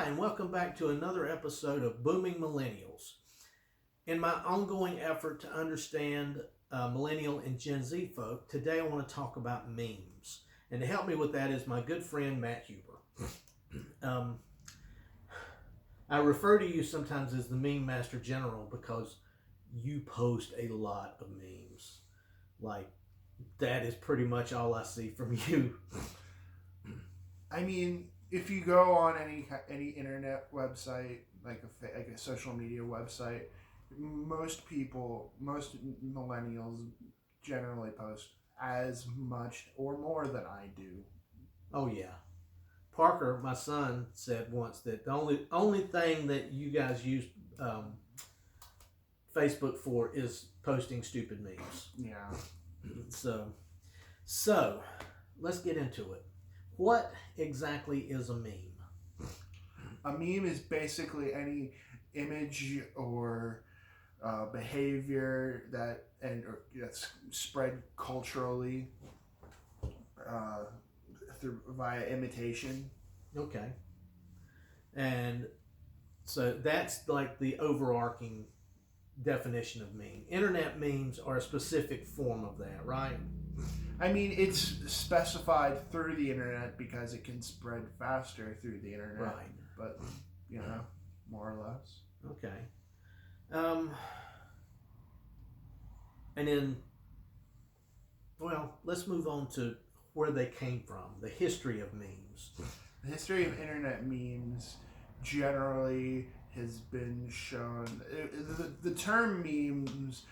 Hi, and welcome back to another episode of Booming Millennials. In my ongoing effort to understand millennial and Gen Z folk, today I want to talk about memes. And to help me with that is my good friend Matt Huber. Um, I refer to you sometimes as the Meme Master General because you post a lot of memes. Like, that is pretty much all I see from you. I mean, if you go on any internet website, like a social media website, most millennials generally post as much or more than I do. Oh yeah. Parker, my son, said once that the only thing that you guys use um, Facebook for is posting stupid memes. Yeah. So let's get into it. What exactly is a meme? A meme is basically any image or behavior that's spread culturally via imitation. Okay. And so that's like the overarching definition of meme. Internet memes are a specific form of that, right? I mean, it's specified through the internet because it can spread faster through the internet. Right. But, more or less. Okay. And then, well, let's move on to where they came from, the history of memes. The history of internet memes generally has been shown. The term memes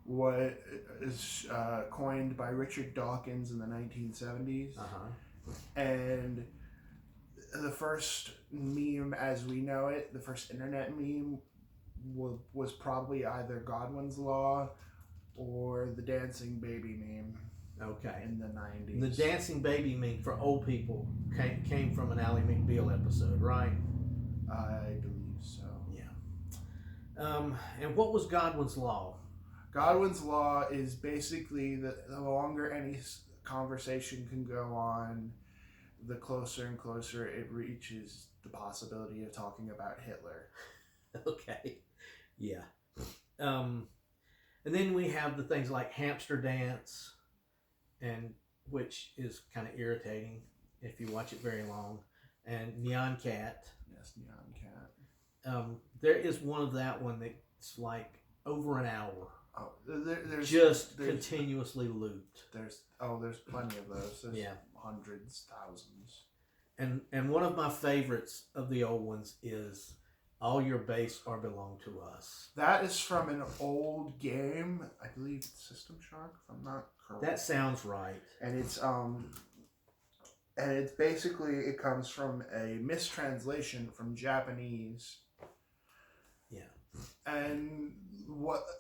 was coined by Richard Dawkins in the 1970s. And the first meme as we know it, the first internet meme, was probably either Godwin's Law or the dancing baby meme. Okay. In the 90s. The dancing baby meme for old people came from an Ally McBeal episode, right? I believe so. Yeah. And what was Godwin's Law? Godwin's Law is basically the longer any conversation can go on, the closer and closer it reaches the possibility of talking about Hitler. Okay. Yeah. And then we have the things like hamster dance, and which is kind of irritating if you watch it very long, and Neon Cat. Yes, Neon Cat. There is one of that one that's like over an hour. Oh, there's continuously looped. There's plenty of those. There's hundreds, thousands. And one of my favorites of the old ones is "All Your Base Are Belong to Us." That is from an old game, I believe System Shock, if I'm not correct. That sounds right. And it's basically, it comes from a mistranslation from Japanese. Yeah. And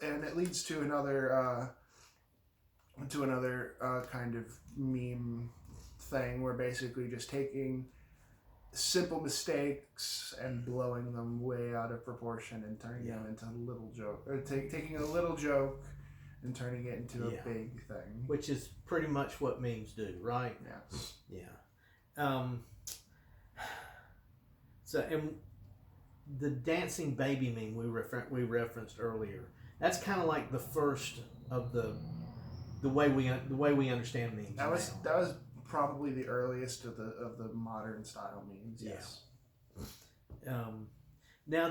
it leads to another kind of meme thing where basically just taking simple mistakes and blowing them way out of proportion and turning them into a little joke, or taking a little joke and turning it into a big thing, which is pretty much what memes do, right? Yes. Yeah. So, and the dancing baby meme we referenced earlier, that's kind of like the first of the way we understand memes. That was probably the earliest of the modern style memes. Yes. Yeah. Now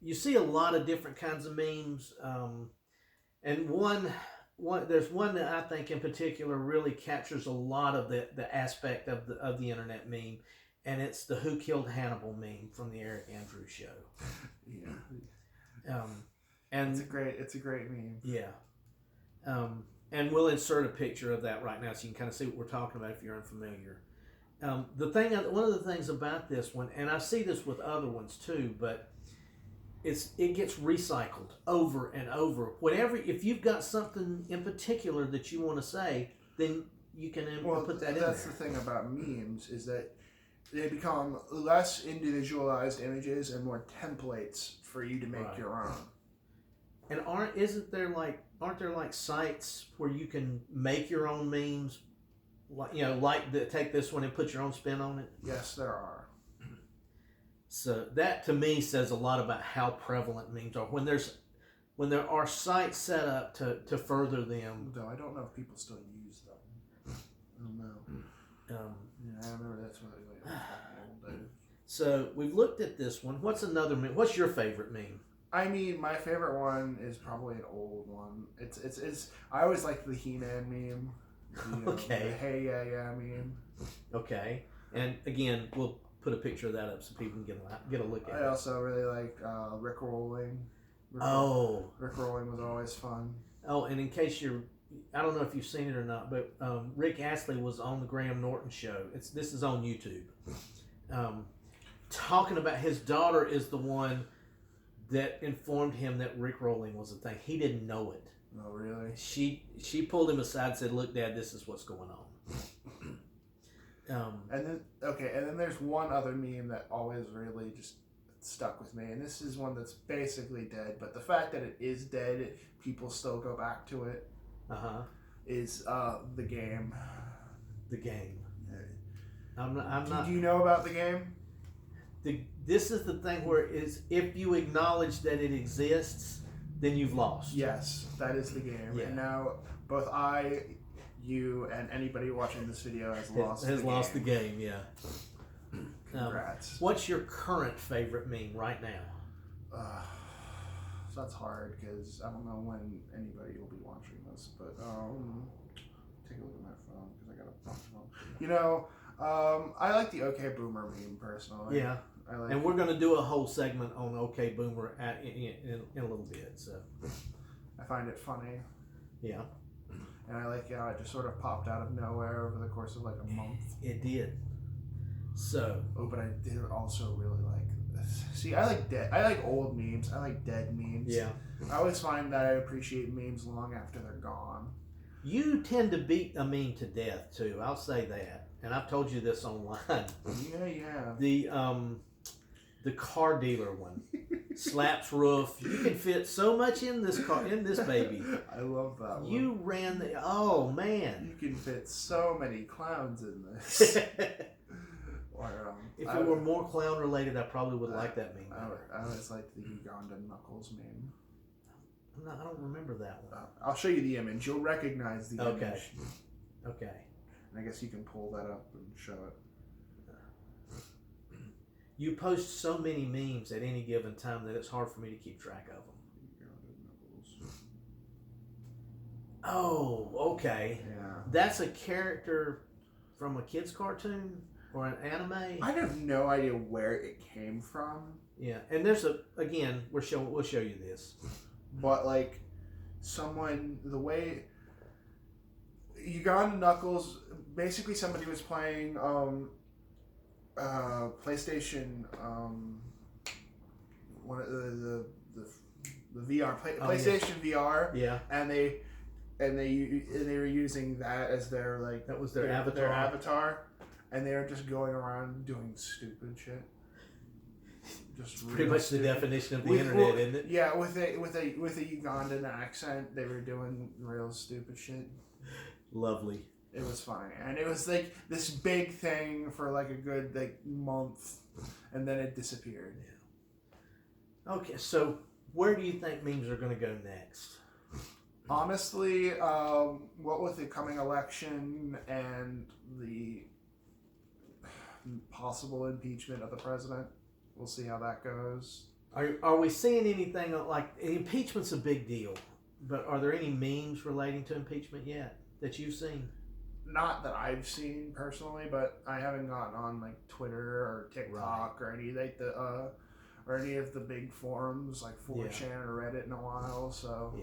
you see a lot of different kinds of memes, and there's one that I think in particular really captures a lot of the aspect of the internet meme, and it's the "Who Killed Hannibal" meme from the Eric Andrews Show. Yeah. And it's a great meme. Yeah. And we'll insert a picture of that right now so you can kind of see what we're talking about if you're unfamiliar. One of the things about this one, and I see this with other ones too, but it gets recycled over and over. If you've got something in particular that you want to say, then you can put that in there. That's the thing about memes, is that they become less individualized images and more templates for you to make your own. And aren't there like sites where you can make your own memes, take this one and put your own spin on it? Yes, there are. So that to me says a lot about how prevalent memes are. When there are sites set up to further them. Though I don't know if people still use them. I don't know. Yeah, I remember that's what I like. So we've looked at this one. What's another meme? What's your favorite meme? I mean, my favorite one is probably an old one. It's I always liked the He-Man meme. Okay. The Hey Yeah Yeah meme. Okay. And again, we'll put a picture of that up so people can get a look at it. I also really like Rick Rolling. Rick Rolling was always fun. Oh, and in case I don't know if you've seen it or not, but Rick Astley was on the Graham Norton show. This is on YouTube. Talking about his daughter is the one that informed him that Rick Rolling was a thing. He didn't know it. Oh, really? She pulled him aside and said, "Look, Dad, this is what's going on." And then there's one other meme that always really just stuck with me, and this is one that's basically dead, but the fact that it is dead, people still go back to it. Is the game. The game. I'm not. Do you know about the game? This is the thing where if you acknowledge that it exists, then you've lost. Yes, that is the game. Yeah. And now both I, you, and anybody watching this video has lost the game. Yeah. Congrats. What's your current favorite meme right now? So that's hard because I don't know when anybody will be watching this, but take a look at my phone because I got a bunch of them. I like the OK Boomer meme personally. Yeah. And we're going to do a whole segment on OK Boomer in a little bit. So I find it funny. Yeah. And I like how it just sort of popped out of nowhere over the course of like a month. It did. So. Oh, but I did also really like this. See, I like old memes. I like dead memes. Yeah. I always find that I appreciate memes long after they're gone. You tend to beat a meme to death too. I'll say that. And I've told you this online. Yeah. The car dealer one. Slaps roof. You can fit so much in this baby. I love that one. You ran oh man. You can fit so many clowns in this. Or, if it were more clown related, I probably would like that meme better. I always like the Ugandan Knuckles meme. I don't remember that one. I'll show you the image. You'll recognize the image. Okay. And I guess you can pull that up and show it. You post so many memes at any given time that it's hard for me to keep track of them. Oh, okay. Yeah. That's a character from a kid's cartoon or an anime? I have no idea where it came from. Yeah, and there's we'll show you this. But like the way Ugandan Knuckles, basically somebody was playing PlayStation, one of the VR PlayStation VR. Yeah. And they were using that as their that was their avatar, and they were just going around doing stupid shit. Just pretty much the definition of the internet, isn't it? Yeah, with a Ugandan accent, they were doing real stupid shit. Lovely. It was funny, and it was like this big thing for like a good month, and then it disappeared. Yeah. Okay, so where do you think memes are going to go next? Honestly, what with the coming election and the possible impeachment of the president, we'll see how that goes. Are we seeing anything like impeachment's a big deal, but are there any memes relating to impeachment yet that you've seen? Not that I've seen personally, but I haven't gotten on like Twitter or TikTok or any or any of the big forums like 4chan or Reddit in a while. So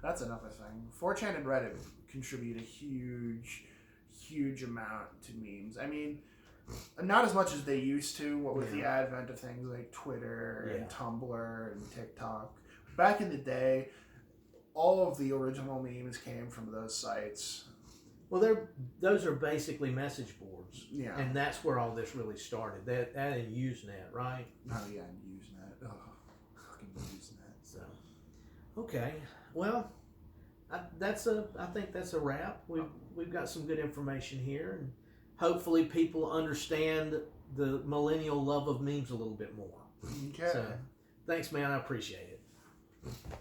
that's another thing. 4chan and Reddit contribute a huge amount to memes. I mean, not as much as they used to. What with the advent of things like Twitter and Tumblr and TikTok. Back in the day, all of the original memes came from those sites. Well, those are basically message boards. Yeah. And that's where all this really started. That and Usenet, right? Oh, yeah, and Usenet. Oh, fucking Usenet. So, okay. Well, I think that's a wrap. We've got some good information here, and hopefully people understand the millennial love of memes a little bit more. Okay. So, thanks, man. I appreciate it.